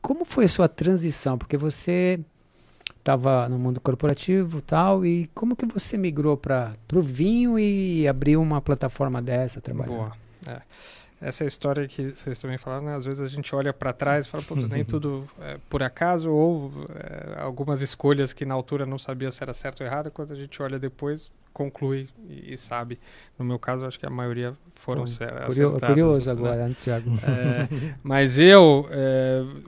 Como foi a sua transição? Porque você estava no mundo corporativo e tal, e como que você migrou para o vinho e abriu uma plataforma dessa, trabalhando? Boa. Essa é a história que vocês também falaram, né? Às vezes a gente olha para trás e fala, pô, nem tudo é por acaso, ou algumas escolhas que na altura não sabia se era certo ou errado, quando a gente olha depois, conclui e sabe. No meu caso, acho que a maioria foram acertadas. Curioso né? agora, né, Thiago? Mas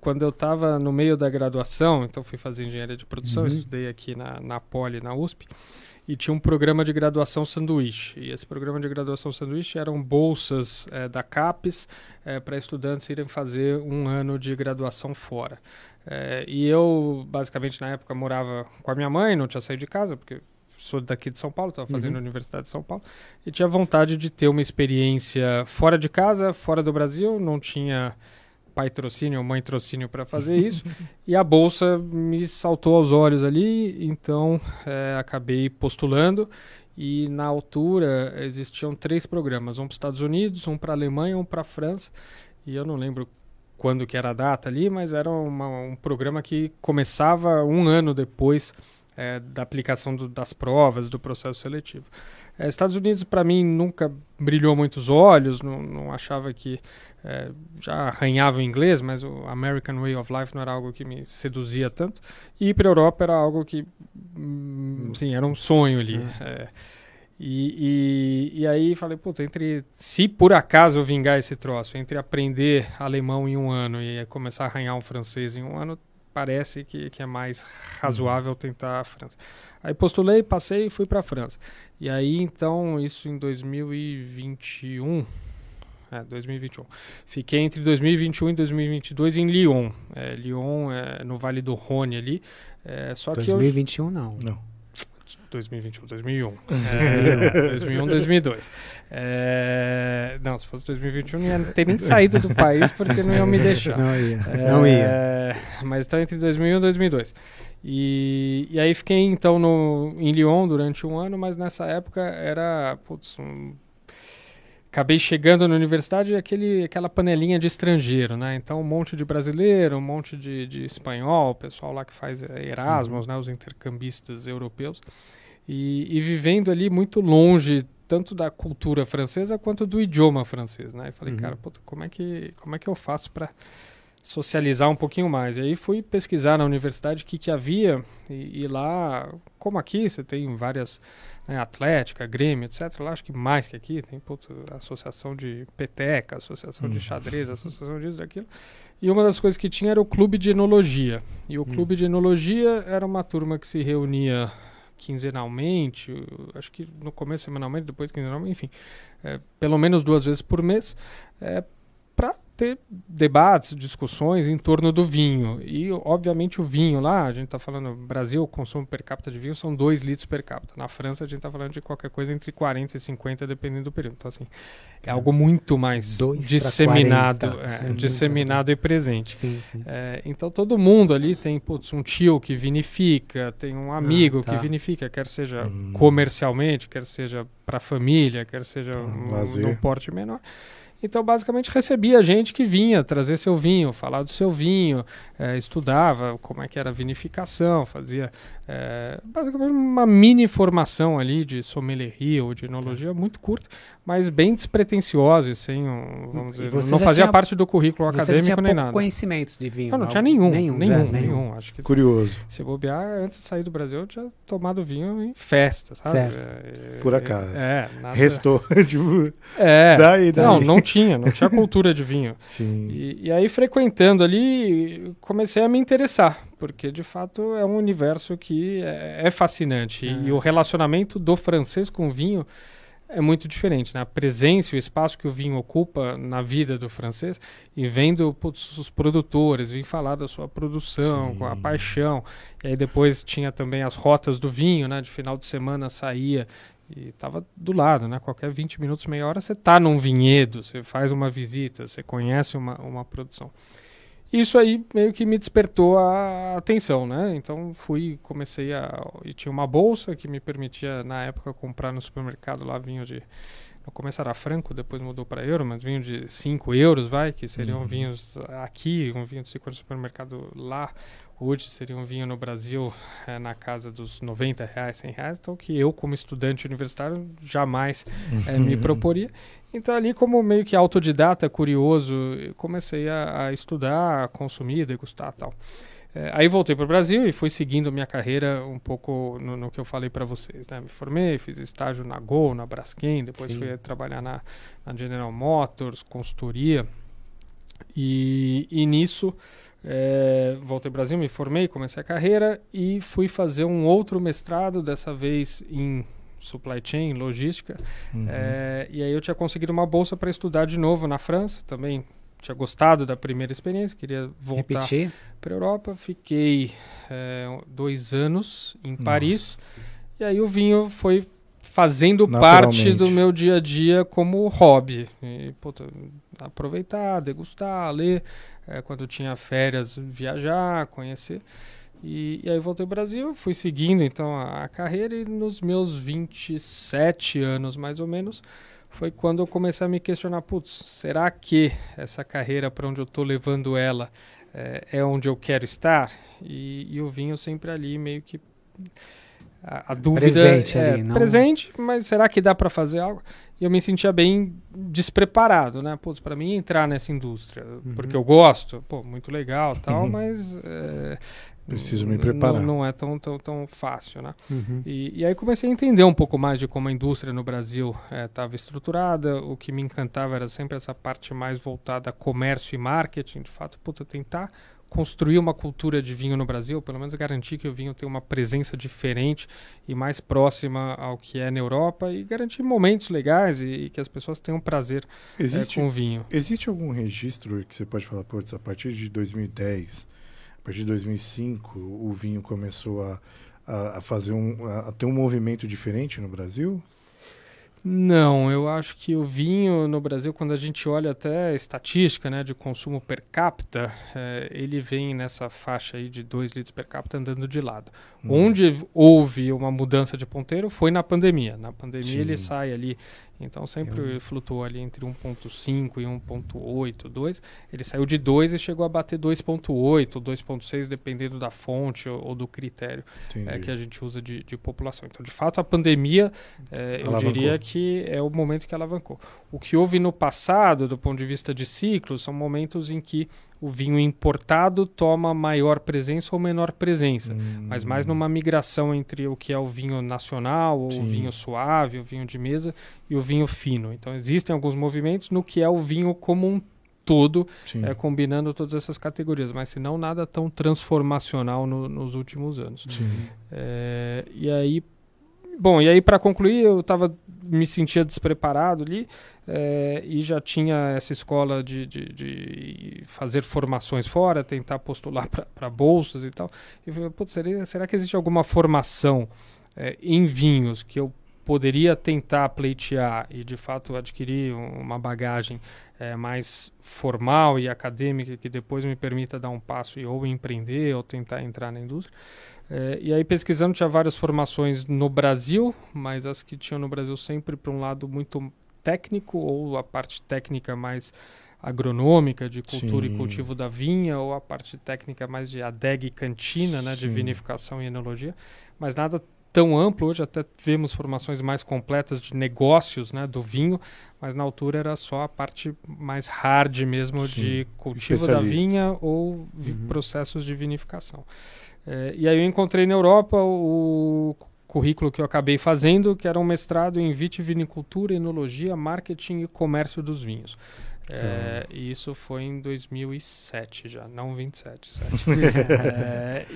quando eu estava no meio da graduação, então fui fazer engenharia de produção, estudei aqui na Poli, na USP, e tinha um programa de graduação sanduíche. E esse programa de graduação sanduíche eram bolsas da CAPES para estudantes irem fazer um ano de graduação fora. E eu, basicamente, na época, morava com a minha mãe, não tinha saído de casa, porque sou daqui de São Paulo, estava fazendo a Universidade de São Paulo, e tinha vontade de ter uma experiência fora de casa, fora do Brasil, não tinha pai-trocínio ou mãe-trocínio para fazer isso, e a bolsa me saltou aos olhos ali, então acabei postulando, e na altura existiam 3 programas, um para os Estados Unidos, um para a Alemanha, um para a França, e eu não lembro quando que era a data ali, mas era um programa que começava um ano depois da aplicação das provas, do processo seletivo. Estados Unidos, para mim, nunca brilhou muito os olhos, não achava que já arranhava o inglês, mas o American Way of Life não era algo que me seduzia tanto. E ir para a Europa era algo que, sim, era um sonho ali. E aí falei, puta, se por acaso eu vingar esse troço, entre aprender alemão em um ano e começar a arranhar um francês em um ano, parece que é mais razoável tentar a França. Aí postulei, passei e fui para a França. E aí, então, isso em 2021. 2021. Fiquei entre 2021 e 2022 em Lyon. Lyon é no Vale do Rhône ali. Só 2021 não. 2021, 2001. 2001, 2002. Não, se fosse 2021 não ia ter nem saído do país porque não iam me deixar. Não ia. Mas está entre 2001 e 2002. E aí fiquei então em Lyon durante um ano, mas nessa época era... Acabei chegando na universidade e aquela panelinha de estrangeiro, né? Então um monte de brasileiro, um monte de espanhol, o pessoal lá que faz Erasmus, né? Os intercambistas europeus. E vivendo ali muito longe, tanto da cultura francesa quanto do idioma francês, né? E falei, cara, puta, como é que eu faço para socializar um pouquinho mais? E aí fui pesquisar na universidade o que havia, e lá, como aqui, você tem várias... Atlética, Grêmio, etc. Lá acho que mais que aqui, tem associação de peteca, associação de xadrez, associação disso, daquilo. E uma das coisas que tinha era o clube de enologia. E o clube de enologia era uma turma que se reunia quinzenalmente, acho que no começo semanalmente, depois quinzenalmente, enfim, pelo menos 2 vezes por mês, para ter debates, discussões em torno do vinho. E, obviamente, o vinho lá, a gente está falando, Brasil, o consumo per capita de vinho são 2 litros per capita. Na França, a gente está falando de qualquer coisa entre 40 e 50, dependendo do período. Então, assim, é algo muito mais disseminado e presente. Sim, sim. Então, todo mundo ali tem um tio que vinifica, tem um amigo que vinifica, quer seja comercialmente, quer seja para a família, quer seja num porte menor. Então, basicamente, recebia gente que vinha trazer seu vinho, falar do seu vinho, estudava como é que era a vinificação, fazia basicamente uma mini formação ali de sommelieria ou de enologia muito curta, mas bem despretensiosa e sem, vamos dizer, não fazia parte do currículo acadêmico nem nada. Conhecimentos de vinho? Não tinha nenhum. Acho que curioso. Se bobear, antes de sair do Brasil, eu tinha tomado vinho em festa, sabe? Por acaso. Nada... Restou, tipo... Daí. Não tinha cultura de vinho. Sim. E aí, frequentando ali, comecei a me interessar, porque, de fato, é um universo que é fascinante. E o relacionamento do francês com o vinho é muito diferente, né? A presença e o espaço que o vinho ocupa na vida do francês, e vendo os produtores vir falar da sua produção, com a paixão. E aí depois tinha também as rotas do vinho, né? De final de semana saía e estava do lado, né? Qualquer 20 minutos, meia hora, você está num vinhedo, você faz uma visita, você conhece uma produção. Isso aí meio que me despertou a atenção, né? Então e tinha uma bolsa que me permitia, na época, comprar no supermercado lá vinho de no começo era franco, depois mudou para euro, mas vinho de 5 euros, que seriam vinhos aqui, um vinho de 5 euros no supermercado lá, hoje seria um vinho no Brasil na casa dos R$90, R$100, então que eu, como estudante universitário, jamais me proporia. Então ali, como meio que autodidata, curioso, eu comecei a estudar, a consumir, degustar e tal. Aí voltei para o Brasil e fui seguindo minha carreira um pouco no que eu falei para vocês, né? Me formei, fiz estágio na Gol, na Braskem, depois fui trabalhar na General Motors, consultoria. E nisso, voltei ao Brasil, me formei, comecei a carreira e fui fazer um outro mestrado, dessa vez em supply chain, logística. E aí eu tinha conseguido uma bolsa para estudar de novo na França, também tinha gostado da primeira experiência, queria voltar para a Europa. Fiquei 2 anos em Paris, e aí o vinho foi fazendo parte do meu dia a dia como hobby. E, aproveitar, degustar, ler, quando tinha férias, viajar, conhecer. E aí voltei ao Brasil, fui seguindo então a carreira, e nos meus 27 anos mais ou menos, foi quando eu comecei a me questionar, será que essa carreira, para onde eu estou levando ela, é onde eu quero estar? E o vinho sempre ali, meio que a dúvida presente ali, não... presente, mas será que dá para fazer algo? E eu me sentia bem despreparado, né? Para mim entrar nessa indústria, porque eu gosto, muito legal, tal, mas preciso me preparar. Não é tão fácil, né? E aí comecei a entender um pouco mais de como a indústria no Brasil estava estruturada. O que me encantava era sempre essa parte mais voltada a comércio e marketing, de fato, tentar construir uma cultura de vinho no Brasil, pelo menos garantir que o vinho tenha uma presença diferente e mais próxima ao que é na Europa, e garantir momentos legais e que as pessoas tenham prazer com o vinho. Existe algum registro que você pode falar, a partir de 2010, a partir de 2005, o vinho começou a ter um movimento diferente no Brasil? Não, eu acho que o vinho no Brasil, quando a gente olha até a estatística, né, de consumo per capita, ele vem nessa faixa aí de 2 litros per capita andando de lado. Onde houve uma mudança de ponteiro foi na pandemia. Na pandemia ele sai ali, então sempre flutuou ali entre 1.5 e 1.8, 2. Ele saiu de 2 e chegou a bater 2.8, 2.6, dependendo da fonte ou do critério que a gente usa de população. Então, de fato, a pandemia, eu diria que é o momento que alavancou. O que houve no passado, do ponto de vista de ciclos, são momentos em que o vinho importado toma maior presença ou menor presença, mas mais numa migração entre o que é o vinho nacional, ou o vinho suave, o vinho de mesa e o vinho fino. Então existem alguns movimentos no que é o vinho como um todo, combinando todas essas categorias, mas se não nada tão transformacional nos últimos anos. E aí para concluir, eu me sentia despreparado ali, e já tinha essa escola de fazer formações fora, tentar postular para bolsas e tal. E eu falei, será que existe alguma formação em vinhos que eu poderia tentar pleitear e de fato adquirir uma bagagem mais formal e acadêmica que depois me permita dar um passo e ou empreender ou tentar entrar na indústria? E aí pesquisando, tinha várias formações no Brasil, mas as que tinham no Brasil sempre para um lado muito técnico, ou a parte técnica mais agronômica, de cultura e cultivo da vinha, ou a parte técnica mais de adega e cantina, né, de vinificação e enologia, mas nada tão amplo. Hoje até vemos formações mais completas de negócios, né, do vinho, mas na altura era só a parte mais hard mesmo, de cultivo da vinha ou processos de vinificação. E aí eu encontrei na Europa o currículo que eu acabei fazendo, que era um mestrado em vitivinicultura, enologia, marketing e comércio dos vinhos. E isso foi em 2007 já, não 27.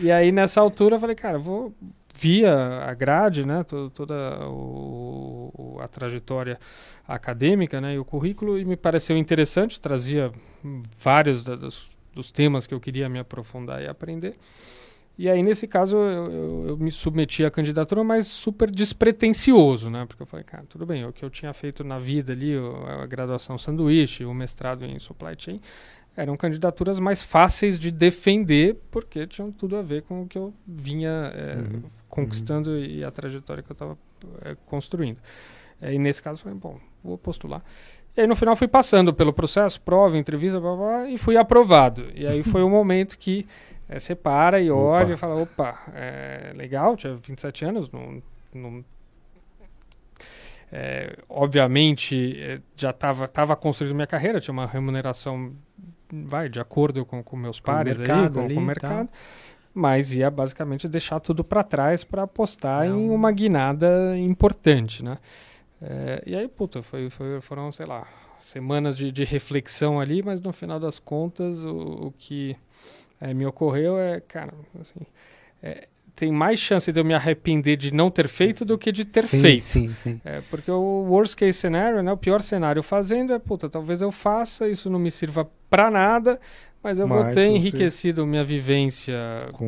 E aí nessa altura eu falei, cara, vou via a grade, né, toda a trajetória acadêmica, né, e o currículo, e me pareceu interessante, trazia vários dos temas que eu queria me aprofundar e aprender. E aí, nesse caso, eu me submeti à candidatura, mas super despretensioso, né? Porque eu falei, cara, tudo bem, o que eu tinha feito na vida ali, a graduação sanduíche, o mestrado em supply chain, eram candidaturas mais fáceis de defender, porque tinham tudo a ver com o que eu vinha conquistando e a trajetória que eu estava construindo. E nesse caso, eu falei, bom, vou postular. E aí, no final, fui passando pelo processo, prova, entrevista, blá, blá, blá, e fui aprovado. E aí foi o momento que você para e olha e fala, opa, legal, tinha 27 anos, obviamente, já estava construindo minha carreira, tinha uma remuneração, de acordo com meus pares, com o mercado, mas ia basicamente deixar tudo para trás para apostar em uma guinada importante, né? E aí, foram, sei lá, semanas de reflexão ali, mas no final das contas, o que me ocorreu cara, assim, tem mais chance de eu me arrepender de não ter feito do que de ter feito. Sim. Porque o worst case scenario, né, o pior cenário fazendo talvez eu faça, isso não me sirva para nada, mas eu vou ter enriquecido minha vivência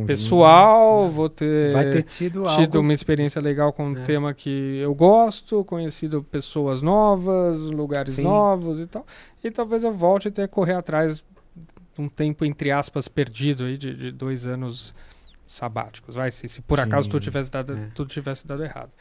pessoal, vou ter, tido uma experiência legal com um tema que eu gosto, conhecido pessoas novas, lugares novos e tal. E talvez eu volte a ter que correr atrás de um tempo, entre aspas, perdido aí de 2 anos sabáticos. Se por acaso tudo tivesse dado errado.